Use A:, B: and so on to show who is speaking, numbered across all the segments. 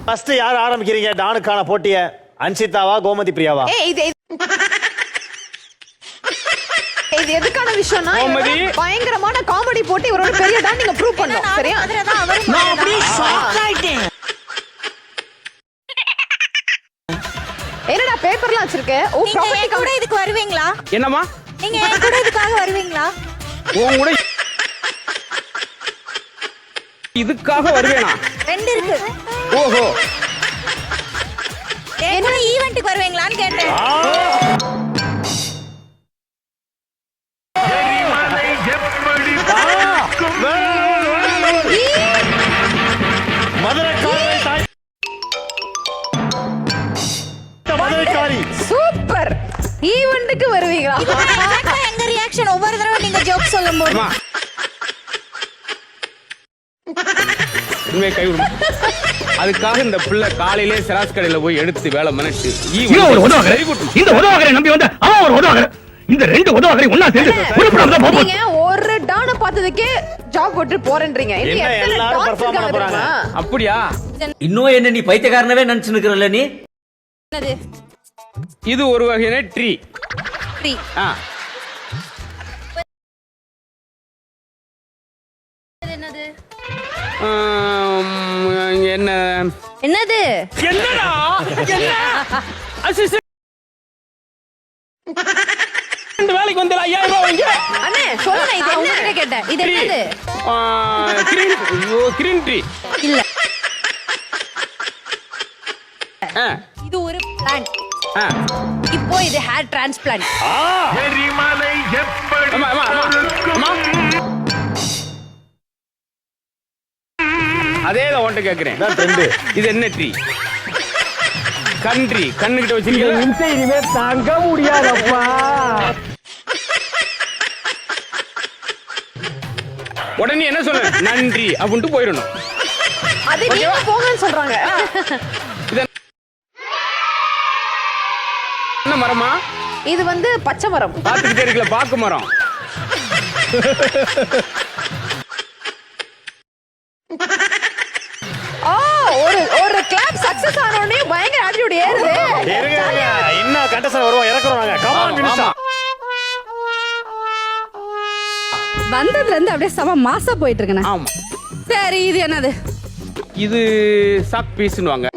A: First யார் ஆரம்பிக்கிறீங்க டானுக்கான போட்டிய? அன்சிதாவா கோமதி பிரியாவா?
B: இது எதுக்கான விஷயம்னா பயங்கரமான காமெடி போட்டு இவரோட பெரிய டான் நீங்க ப்ரூவ் பண்ணனும். சரியா?
C: நான் அப்படியே ஷாக் ஆயிட்டேன்.
B: என்னடா பேப்பர்லாம் வச்சிருக்க? ஓ ப்ராப்பர்ட்டி
D: கூட இதுக்கு வருவீங்களா?
E: என்னம்மா?
D: நீங்க என் கூட இதுக்காக வருவீங்களா?
E: உன் கூட இதுக்காக வருவேனா?
D: ரெண்டு இருக்கு.
E: ஓஹோ.
D: என்ன ஈவென்ட்க்கு வருவீங்களான்னு கேட்டேன்.
B: சூப்பர். ஈவென்ட்க்கு வருவீங்களா?
D: எங்க ரியாக்ஷன் ஒவ்வொரு தடவை நீங்க ஜோக் சொல்லும்போது
E: கை விடு. அதுக்காக இந்த பிள்ளை காலையிலே சிராஸ் கடையில போய் எடுத்து வேலை மனசு
F: இந்த உதவாகரை நம்பி வந்த அவன் ஒரு உதவாகரை. இந்த ரெண்டு உதவாகரை ஒண்ணா சேர்ந்து
B: நீங்க ஒரு டான பார்த்ததுக்கே ஜாப் போட்டு போறேன்றீங்க.
A: என்ன எல்லாரும் பெர்ஃபார்ம் பண்ண போறாங்க?
E: அப்படியா?
C: இன்னும் என்ன நீ பைத்தியக்காரனவே நினைச்சு நிக்கிறல்ல நீ?
D: என்னது?
E: இது ஒரு வகையான ட்ரீ.
D: ட்ரீ. என்னது?
E: என்ன
D: என்னது?
E: என்னடா? என்ன? அசிஸ்டன்ட் வேலைக்கு வந்தல 5000 ரூபாய் வாங்க.
D: அண்ணே சொல்லுங்க இது என்னன்னு கேட்டேன். இது என்னது?
E: Green tree.
D: இல்ல.
E: இது
D: ஒரு பிளான்ட். இப்போ இது ஹேர் டிரான்ஸ்பிளான்ட்.
G: எரிமலை எப்படி
E: அதேதான் உன்கிட்ட கேக்குறேன். இது என்ன ட்ரீ? கண்ட்ரி கண்ணுகிட்ட வச்சிருக்கீங்க.
F: இனிமே தாங்க முடியாதப்பா.
E: உடனே என்ன சொல்ல? நன்றி அப்படின்ட்டு போயிடணும்.
B: அது நீங்க போங்கன்னு சொல்றாங்க.
E: என்ன மரமா?
B: இது வந்து பச்சை மரம்.
E: பாத்துக்கிட்டே இருக்கல பாக்கு மரம்.
B: ஒரு கிளாப் சக்சஸ் ஆன உடனே பயங்கர ஆட்டிட்யூட் ஏறுது.
A: இன்னும் கண்டஸ்டன்ட் வருவோம் இறக்குறோம் நாங்க. Come on Minisha.
D: வந்ததுல இருந்து அப்படியே சம மாசா போயிட்டு இருக்கேன்.
E: ஆமா.
D: சரி இது என்னது?
E: இது சாக் பீஸ்னுவாங்க.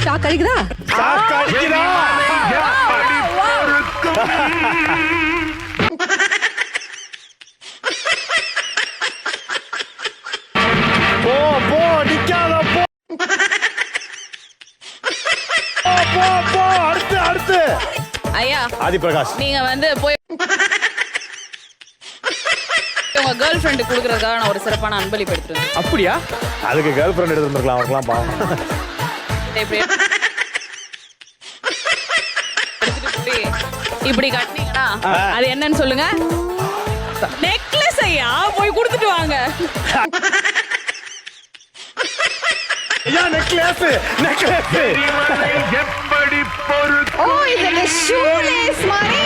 D: ஷாக் அடிக்குதா?
A: ஷாக் அடிக்குதா? போ போ நிக்காத போ. போ போ அடுத்து அடுத்து.
H: ஐயா
A: ஆதி பிரகாஷ்
H: நீங்க வந்து போய் உங்க கேர்ள் ஃப்ரெண்ட் குடுக்கறதுக்காக நான் ஒரு சிறப்பான அன்பளிப்பு எடுத்துருந்தேன்.
E: அப்படியா?
A: அதுக்கு கேர்ள் ஃப்ரெண்ட் எடுத்துருக்கலாம் அவர்க்கலாம் பாவம்.
H: இப்படி கட்டினீங்கன்னா அது என்னன்னு சொல்லுங்க? நெக்லஸ் ஐயா போய் கொடுத்துட்டு வாங்க.
A: ஐயா நெக்லஸ் நெக்லஸ்.
G: எப்படி பொறுக்கும்?
B: ஓ இது ஷூலேஸ் மாதிரி.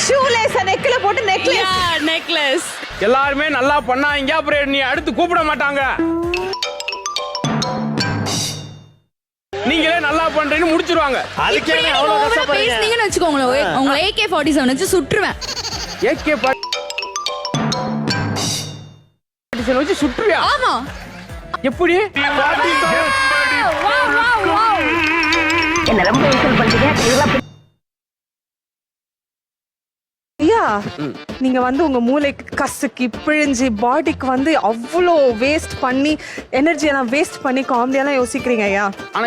B: ஷூலேஸ் நெக்ல போட்டு நெக்லஸ்.
H: நெக்லஸ்.
E: எல்லாருமே நல்லா பண்ணாங்க. அப்புறம் நீ அடுத்து கூப்பிட மாட்டாங்க. நீங்களே நல்லா பண்றீன்னு முடிச்சிருவாங்க.
A: அதுக்கே அவ்வளவு கஷ்டப்படுறீங்க.
D: பேசுனீங்கன்னு வெச்சுக்கோங்களேன் உங்களை AK-47 வச்சு சுற்றுவேன்.
E: AK-47 வச்சு சுற்றுவியா?
D: ஆமா.
E: எப்படி?
F: என்ன ரொம்ப இன்சல்ட் பண்றீங்க? இதெல்லாம்
I: ஐயா நீங்க வந்து உங்க மூளைக்கு கசுக்கி பிழிஞ்சு பாடிக்கு வந்து அவ்வளோ வேஸ்ட் பண்ணி எனர்ஜி எல்லாம் வேஸ்ட் பண்ணி காமெடியெல்லாம் யோசிக்கிறீங்க ஐயா.
E: ஆனா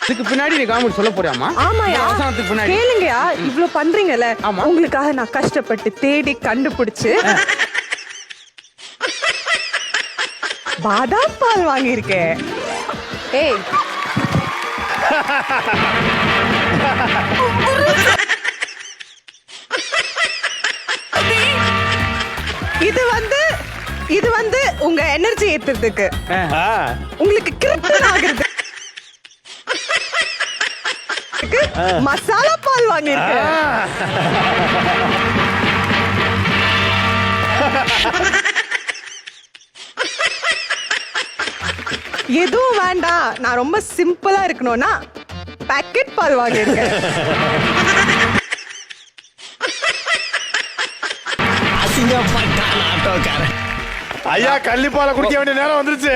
E: இதுக்கு பின்னாடி நீ காமெடி சொல்ல போறியாமா?
I: ஆமாயா கேளுங்கயா. இவ்ளோ பண்றீங்கல்ல உங்களுக்காக நான் கஷ்டப்பட்டு தேடி கண்டுபிடிச்சு பாதாம் பால் வாங்கியிருக்கேன்.
B: ஏய்
I: இது வந்து உங்க எனர்ஜி ஏத்துறதுக்கு உங்களுக்கு கிரிப்டன் ஆகுறது மசாலா பால் வாங்கியிருக்கேன். எதுவும் வேண்டாம், நான் ரொம்ப சிம்பிளா இருக்கணும்னா பாக்கெட் பால் வாங்கியிருக்கேன்.
A: ஐயா கள்ளிப்பாலை குடிக்க வேண்டிய நேரம் வந்துருச்சு.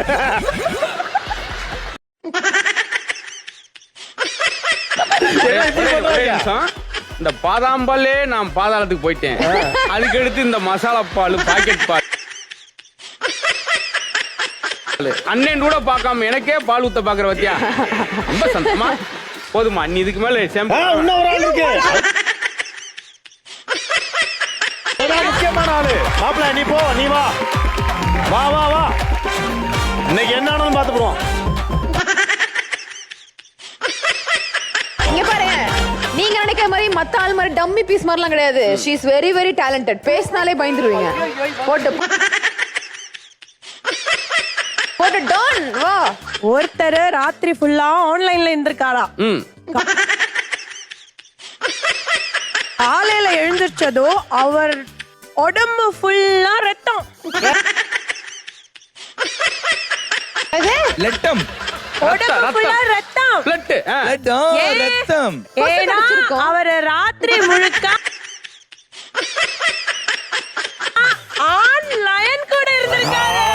A: என்ன இப்படி
E: ஒரே
A: பண்றாங்க?
E: நிமிஷம். இந்த பாதாம் பாலே நான் பாதாளத்துக்கு போயிட்டேன். அதுக்கு அடுத்து இந்த மசாலா பால், பாக்கெட் பால். அண்ணன் கூட பார்க்காம எனக்கே பால் ஊத்த பாக்குற பத்தியா? ரொம்ப சந்தோஷமா. போதுமா, நீ இதுக்கு மேல
A: இன்னும் ஒரு ஆள் இருக்கு. முக்கியமான ஆளு. மாப்பிள்ள நீ போ, நீ வா வா வா வா. இன்னைக்கு என்ன ஆனதுன்னு பாத்துக்குறோம்.
B: இங்க பாருங்க, நீங்க நினைக்கிற மாதிரி மத்த ஆள் மாதிரி டம்மி பீஸ் மாதிரிலாம் கிடையாது. She is very very talented. பேசினாலே பயந்துருவீங்க. போட்டு போட்டு டான் வா.
I: ஒருத்தர் ராத்திரி ஃபுல்லா ஆன்லைன்ல இருந்திருக்காரா. காலையில எழுந்திருச்சதோ அவர் உடம்பு ஃபுல்லா ரத்தம்.
F: லட்டம்
I: உடம்பு ஃபுல்லா ரத்தம்.
E: பிளட்.
F: ரத்தம்
I: ஏன்னா அவர் ராத்திரி முழுக்க ஆண் லயன் கூட இருந்திருக்காரு.